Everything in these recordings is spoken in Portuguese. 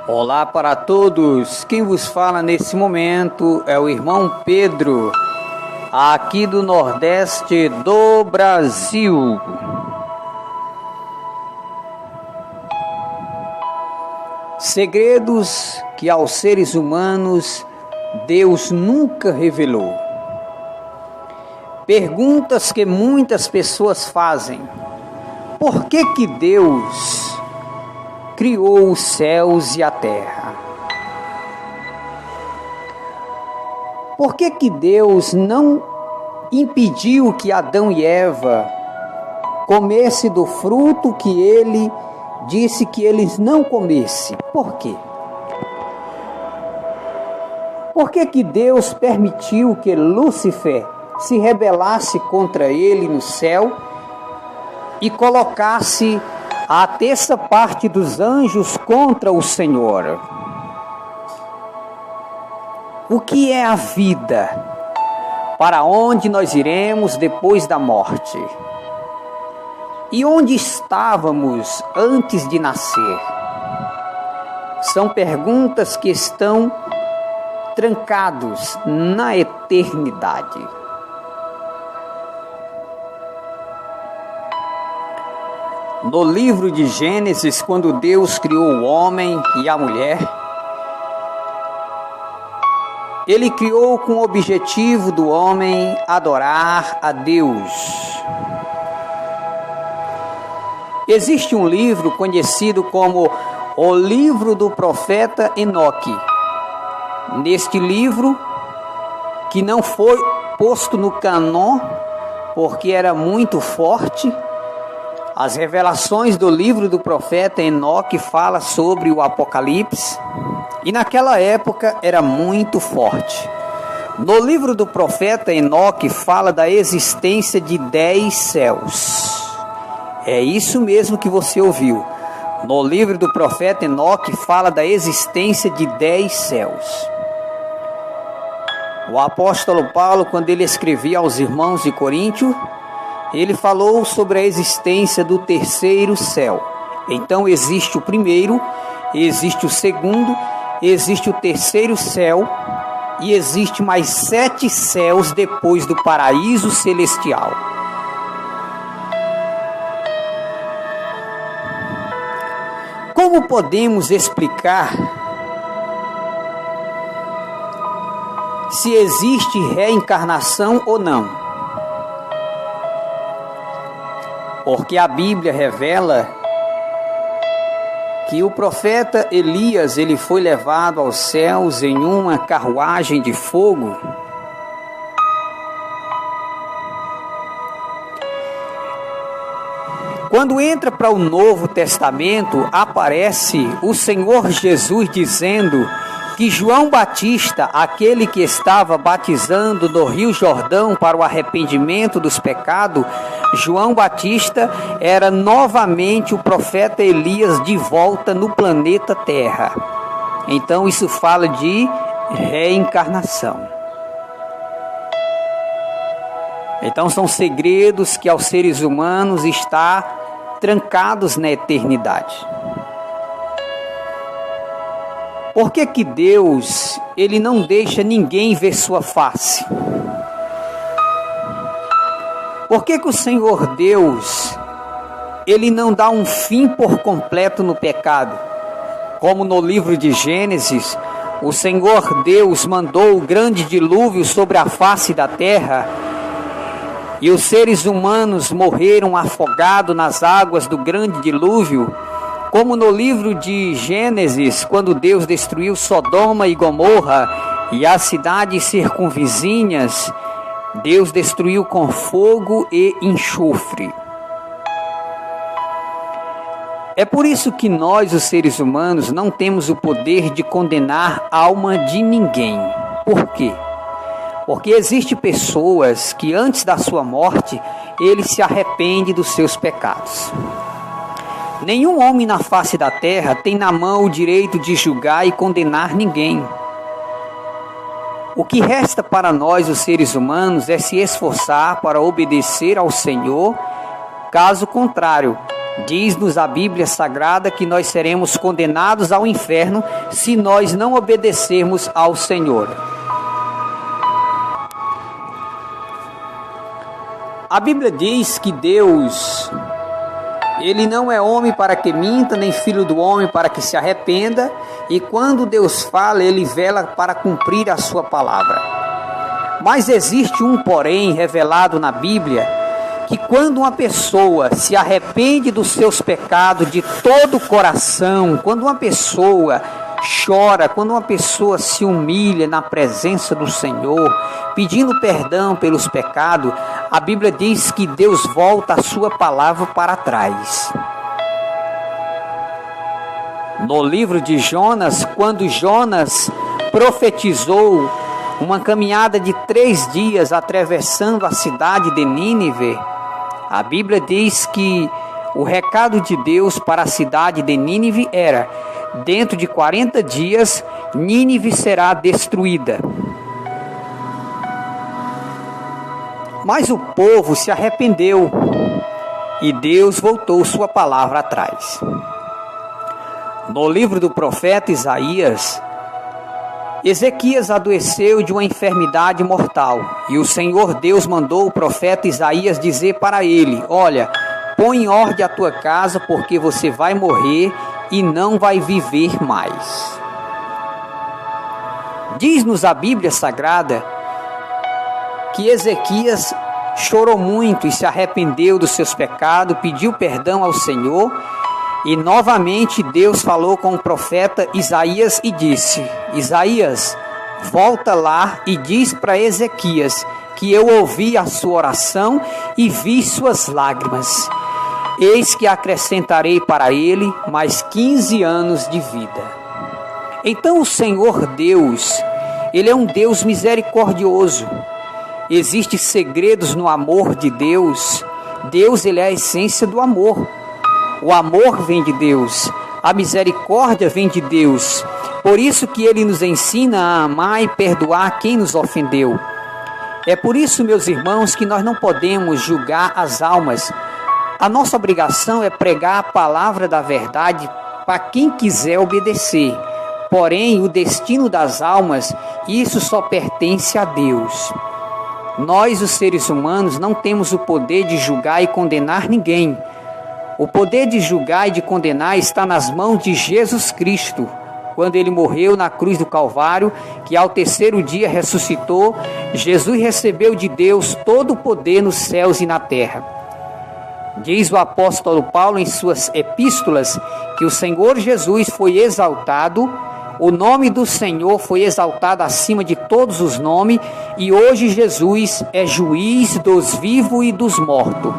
Olá para todos, quem vos fala nesse momento é o irmão Pedro, aqui do Nordeste do Brasil. Segredos que aos seres humanos Deus nunca revelou. Perguntas que muitas pessoas fazem. Por que Deus criou os céus e a terra? Por que Deus não impediu que Adão e Eva comessem do fruto que ele disse que eles não comessem? Por quê? Por que Deus permitiu que Lúcifer se rebelasse contra ele no céu e colocasse a terça parte dos anjos contra o Senhor? O que é a vida? Para onde nós iremos depois da morte? E onde estávamos antes de nascer? São perguntas que estão trancados na eternidade. No livro de Gênesis, quando Deus criou o homem e a mulher, Ele criou com o objetivo do homem adorar a Deus. Existe um livro conhecido como o livro do profeta Enoque. Neste livro, que não foi posto no cânon porque era muito forte, as revelações do livro do profeta Enoque falam sobre o Apocalipse, e naquela época era muito forte. No livro do profeta Enoque fala da existência de 10 céus. É isso mesmo que você ouviu. No livro do profeta Enoque fala da existência de 10 céus. O apóstolo Paulo, quando ele escrevia aos irmãos de Coríntio, ele falou sobre a existência do terceiro céu. Então existe o primeiro, existe o segundo, existe o terceiro céu e existe mais 7 céus depois do paraíso celestial. Como podemos explicar se existe reencarnação ou não? Porque a Bíblia revela que o profeta Elias, ele foi levado aos céus em uma carruagem de fogo. Quando entra para o Novo Testamento, aparece o Senhor Jesus dizendo que João Batista, aquele que estava batizando no Rio Jordão para o arrependimento dos pecados, João Batista era novamente o profeta Elias de volta no planeta Terra. Então isso fala de reencarnação. Então são segredos que aos seres humanos estão trancados na eternidade. Por que Deus, ele não deixa ninguém ver sua face? Por que o Senhor Deus, ele não dá um fim por completo no pecado? Como no livro de Gênesis, o Senhor Deus mandou o grande dilúvio sobre a face da terra e os seres humanos morreram afogados nas águas do grande dilúvio. Como no livro de Gênesis, quando Deus destruiu Sodoma e Gomorra e as cidades circunvizinhas, Deus destruiu com fogo e enxofre. É por isso que nós, os seres humanos, não temos o poder de condenar a alma de ninguém. Por quê? Porque existem pessoas que antes da sua morte, eles se arrependem dos seus pecados. Nenhum homem na face da terra tem na mão o direito de julgar e condenar ninguém. O que resta para nós, os seres humanos, é se esforçar para obedecer ao Senhor. Caso contrário, Diz-nos a Bíblia Sagrada que nós seremos condenados ao inferno se nós não obedecermos ao Senhor. A Bíblia diz que Deus, Ele não é homem para que minta, nem filho do homem para que se arrependa, e quando Deus fala, Ele vela para cumprir a sua palavra. Mas existe um porém revelado na Bíblia, que quando uma pessoa se arrepende dos seus pecados de todo o coração, quando uma pessoa chora, quando uma pessoa se humilha na presença do Senhor, pedindo perdão pelos pecados, a Bíblia diz que Deus volta a sua palavra para trás. No livro de Jonas, quando Jonas profetizou uma caminhada de 3 dias atravessando a cidade de Nínive, a Bíblia diz que o recado de Deus para a cidade de Nínive era: dentro de 40 dias, Nínive será destruída. Mas o povo se arrependeu e Deus voltou sua palavra atrás. No livro do profeta Isaías, Ezequias adoeceu de uma enfermidade mortal, e o Senhor Deus mandou o profeta Isaías dizer para ele: olha, põe em ordem a tua casa, porque você vai morrer e não vai viver mais. Diz-nos a Bíblia Sagrada que Ezequias chorou muito e se arrependeu dos seus pecados, pediu perdão ao Senhor. E novamente Deus falou com o profeta Isaías e disse: Isaías, volta lá e diz para Ezequias que eu ouvi a sua oração e vi suas lágrimas. Eis que acrescentarei para ele mais 15 anos de vida. Então o Senhor Deus, Ele é um Deus misericordioso. Existem segredos no amor de Deus. Deus, Ele é a essência do amor. O amor vem de Deus, a misericórdia vem de Deus. Por isso que Ele nos ensina a amar e perdoar quem nos ofendeu. É por isso, meus irmãos, que nós não podemos julgar as almas. A nossa obrigação é pregar a palavra da verdade para quem quiser obedecer. Porém, o destino das almas, isso só pertence a Deus. Nós, os seres humanos, não temos o poder de julgar e condenar ninguém. O poder de julgar e de condenar está nas mãos de Jesus Cristo, quando Ele morreu na cruz do Calvário, que ao 3º dia ressuscitou. Jesus recebeu de Deus todo o poder nos céus e na terra. Diz o apóstolo Paulo em suas epístolas que o Senhor Jesus foi exaltado, o nome do Senhor foi exaltado acima de todos os nomes, e hoje Jesus é juiz dos vivos e dos mortos.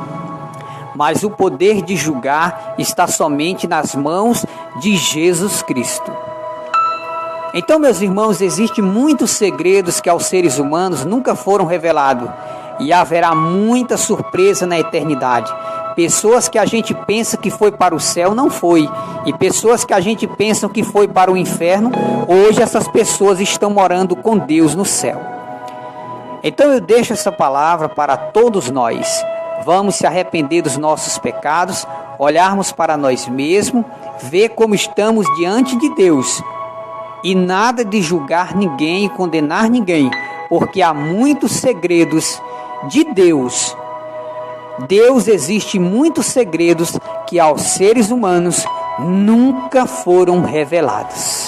Mas o poder de julgar está somente nas mãos de Jesus Cristo. Então, meus irmãos, existem muitos segredos que aos seres humanos nunca foram revelados, e haverá muita surpresa na eternidade. Pessoas que a gente pensa que foi para o céu, não foi. E pessoas que a gente pensa que foi para o inferno, hoje essas pessoas estão morando com Deus no céu. Então eu deixo essa palavra para todos nós. Vamos se arrepender dos nossos pecados, olharmos para nós mesmos, ver como estamos diante de Deus. E nada de julgar ninguém e condenar ninguém, porque há muitos segredos de Deus. Deus, existe muitos segredos que aos seres humanos nunca foram revelados.